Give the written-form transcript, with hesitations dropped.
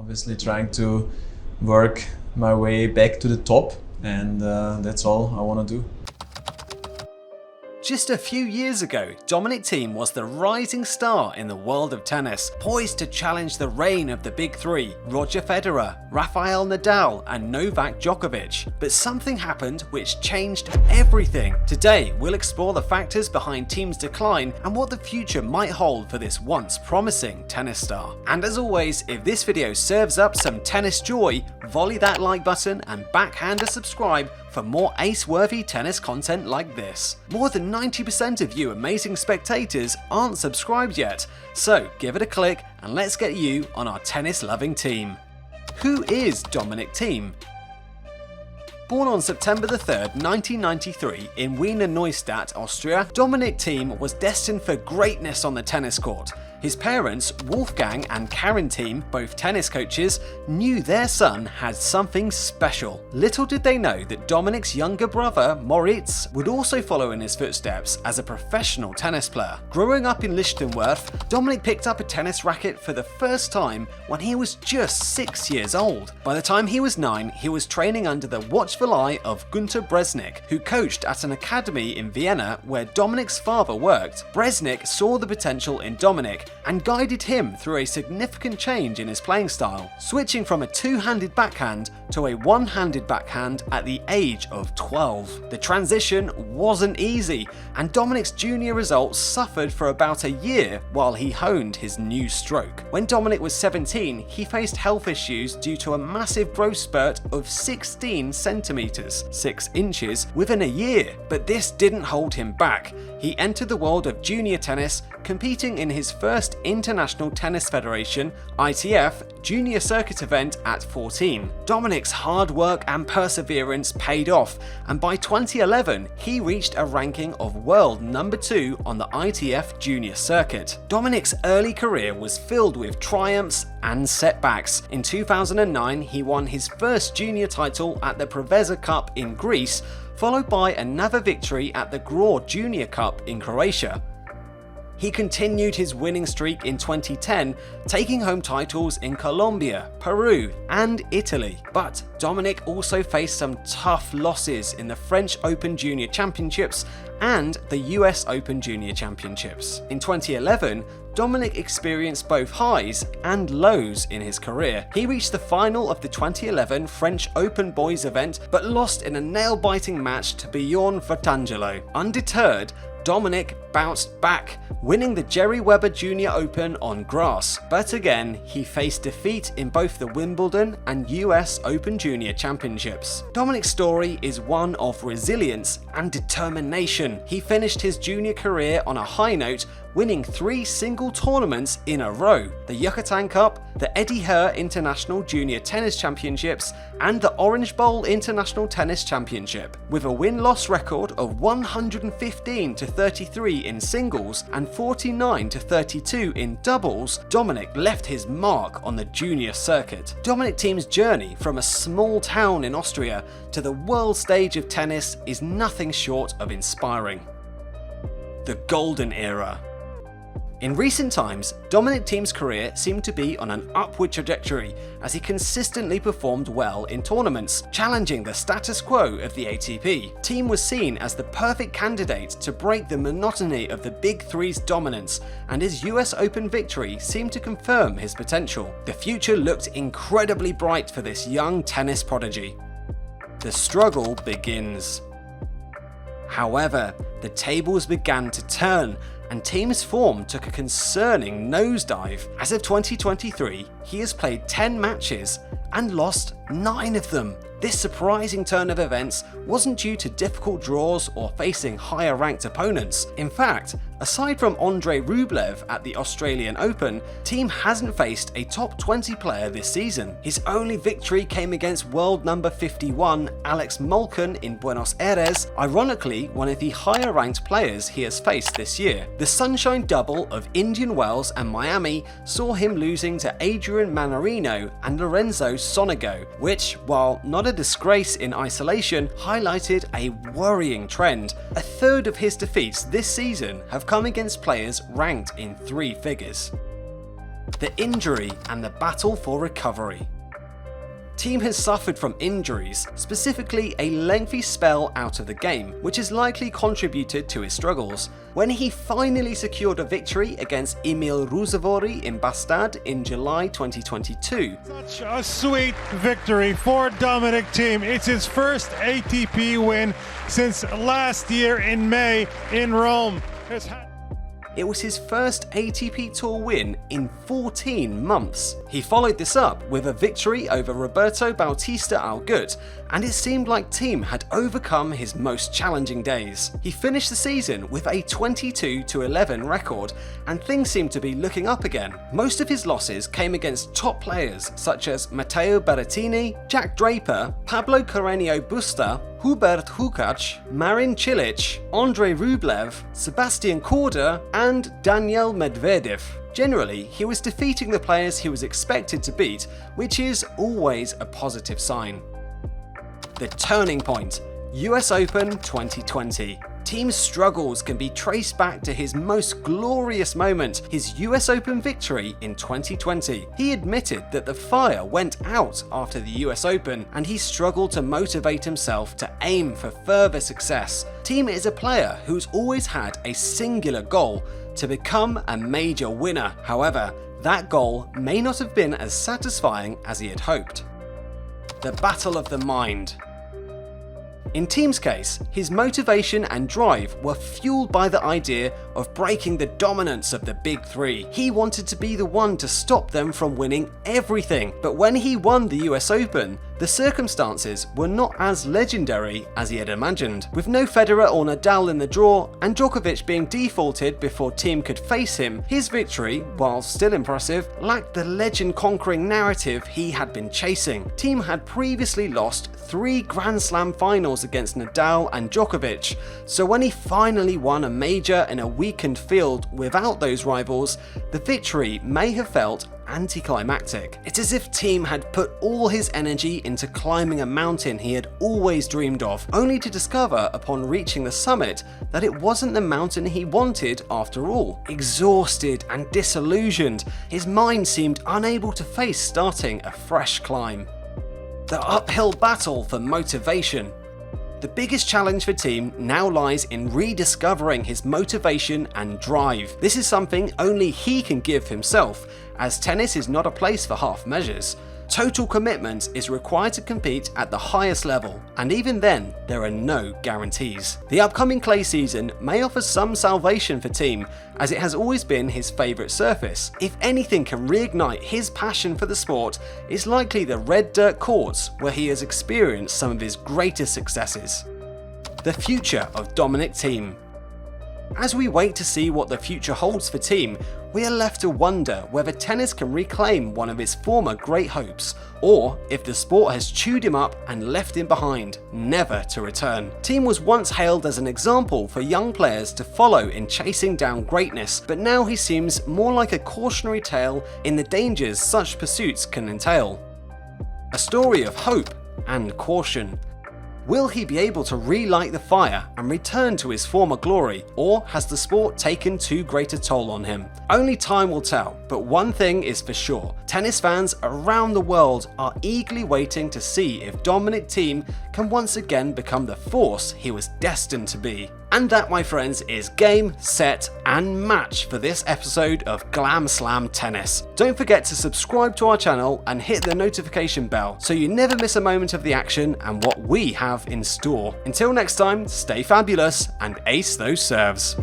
obviously trying to work my way back to the top, and that's all I want to do. Just a few years ago, Dominic Thiem was the rising star in the world of tennis, poised to challenge the reign of the big three, Roger Federer, Rafael Nadal and Novak Djokovic. But something happened which changed everything. Today, we'll explore the factors behind Thiem's decline and what the future might hold for this once promising tennis star. And as always, if this video serves up some tennis joy, volley that like button and backhand a subscribe for more ace-worthy tennis content like this. More than 90% of you amazing spectators aren't subscribed yet, so give it a click and let's get you on our tennis-loving team. Who is Dominic Thiem? Born on September 3rd, 1993 in Wiener Neustadt, Austria, Dominic Thiem was destined for greatness on the tennis court. His parents, Wolfgang and Karin Thiem, both tennis coaches, knew their son had something special. Little did they know that Dominic's younger brother, Moritz, would also follow in his footsteps as a professional tennis player. Growing up in Lichtenwerth, Dominic picked up a tennis racket for the first time when he was just 6 years old. By the time he was 9, he was training under the watchful eye of Gunter Bresnik, who coached at an academy in Vienna where Dominic's father worked. Bresnik saw the potential in Dominic and guided him through a significant change in his playing style, switching from a two-handed backhand to a one-handed backhand at the age of 12. The transition wasn't easy, and Dominic's junior results suffered for about a year while he honed his new stroke. When Dominic was 17, he faced health issues due to a massive growth spurt of 16 centimeters, 6 inches, within a year. But this didn't hold him back. He entered the world of junior tennis, competing in his first International Tennis Federation (ITF) junior circuit event at 14. Dominic's hard work and perseverance paid off, and by 2011 he reached a ranking of world number 2 on the ITF junior circuit. Dominic's early career was filled with triumphs and setbacks. In 2009 he won his first junior title at the Preveza Cup in Greece, followed by another victory at the Gro Junior Cup in Croatia. He continued his winning streak in 2010, taking home titles in Colombia, Peru and Italy. But Dominic also faced some tough losses in the French Open Junior Championships and the US Open Junior Championships. In 2011, Dominic experienced both highs and lows in his career. He reached the final of the 2011 French Open Boys event but lost in a nail-biting match to Bjorn Fratangelo. Undeterred, Dominic bounced back, winning the Jerry Webber Junior Open on grass. But again, he faced defeat in both the Wimbledon and US Open Junior Championships. Dominic's story is one of resilience and determination. He finished his junior career on a high note, winning 3 single tournaments in a row: the Yucatan Cup, the Eddie Herr International Junior Tennis Championships, and the Orange Bowl International Tennis Championship. With a win-loss record of 115-33 in singles and 49-32 in doubles, Dominic left his mark on the junior circuit. Dominic Thiem's journey from a small town in Austria to the world stage of tennis is nothing short of inspiring. The Golden Era. In recent times, Dominic Thiem's career seemed to be on an upward trajectory as he consistently performed well in tournaments, challenging the status quo of the ATP. Thiem was seen as the perfect candidate to break the monotony of the Big Three's dominance, and his US Open victory seemed to confirm his potential. The future looked incredibly bright for this young tennis prodigy. The struggle begins. However, the tables began to turn, and Thiem's form took a concerning nosedive. As of 2023, he has played 10 matches and lost 9 of them. This surprising turn of events wasn't due to difficult draws or facing higher ranked opponents. In fact, aside from Andrei Rublev at the Australian Open, Thiem hasn't faced a top 20 player this season. His only victory came against world number 51 Alex Molcan in Buenos Aires, ironically one of the higher ranked players he has faced this year. The Sunshine Double of Indian Wells and Miami saw him losing to Adrian Manarino and Lorenzo Sonego, which, while not a disgrace in isolation, highlighted a worrying trend. A third of his defeats this season have come against players ranked in 3 figures. The injury and the battle for recovery. Thiem has suffered from injuries, specifically a lengthy spell out of the game, which has likely contributed to his struggles. When he finally secured a victory against Emil Rusevori in Bastad in July 2022. Such a sweet victory for Dominic Thiem. It's his first ATP win since last year in May in Rome. It was his first ATP Tour win in 14 months. He followed this up with a victory over Roberto Bautista Agut, and it seemed like Thiem had overcome his most challenging days. He finished the season with a 22-11 record, and things seemed to be looking up again. Most of his losses came against top players such as Matteo Berrettini, Jack Draper, Pablo Carreño Busta, Hubert Hurkacz, Marin Cilic, Andrei Rublev, Sebastian Korda, and Daniel Medvedev. Generally, he was defeating the players he was expected to beat, which is always a positive sign. The turning point, US Open 2020. Thiem's struggles can be traced back to his most glorious moment, his US Open victory in 2020. He admitted that the fire went out after the US Open, and he struggled to motivate himself to aim for further success. Thiem is a player who's always had a singular goal: to become a major winner. However, that goal may not have been as satisfying as he had hoped. The battle of the mind. In Thiem's case, his motivation and drive were fueled by the idea of breaking the dominance of the big three. He wanted to be the one to stop them from winning everything. But when he won the US Open, the circumstances were not as legendary as he had imagined. With no Federer or Nadal in the draw, and Djokovic being defaulted before Thiem could face him, his victory, while still impressive, lacked the legend-conquering narrative he had been chasing. Thiem had previously lost 3 Grand Slam finals against Nadal and Djokovic, so when he finally won a major in a weakened field without those rivals, the victory may have felt anticlimactic. It's as if Thiem had put all his energy into climbing a mountain he had always dreamed of, only to discover upon reaching the summit that it wasn't the mountain he wanted after all. Exhausted and disillusioned, his mind seemed unable to face starting a fresh climb. The uphill battle for motivation. The biggest challenge for Thiem now lies in rediscovering his motivation and drive. This is something only he can give himself, as tennis is not a place for half measures. Total commitment is required to compete at the highest level, and even then, there are no guarantees. The upcoming clay season may offer some salvation for Thiem, as it has always been his favourite surface. If anything can reignite his passion for the sport, it's likely the red dirt courts where he has experienced some of his greatest successes. The future of Dominic Thiem. As we wait to see what the future holds for Thiem, we are left to wonder whether tennis can reclaim one of his former great hopes, or if the sport has chewed him up and left him behind, never to return. Thiem was once hailed as an example for young players to follow in chasing down greatness, but now he seems more like a cautionary tale in the dangers such pursuits can entail. A story of hope and caution. Will he be able to relight the fire and return to his former glory, or has the sport taken too great a toll on him? Only time will tell, but one thing is for sure: tennis fans around the world are eagerly waiting to see if Dominic Thiem can once again become the force he was destined to be. And that, my friends, is game, set, and match for this episode of Glam Slam Tennis. Don't forget to subscribe to our channel and hit the notification bell so you never miss a moment of the action and what we have in store. Until next time, stay fabulous and ace those serves.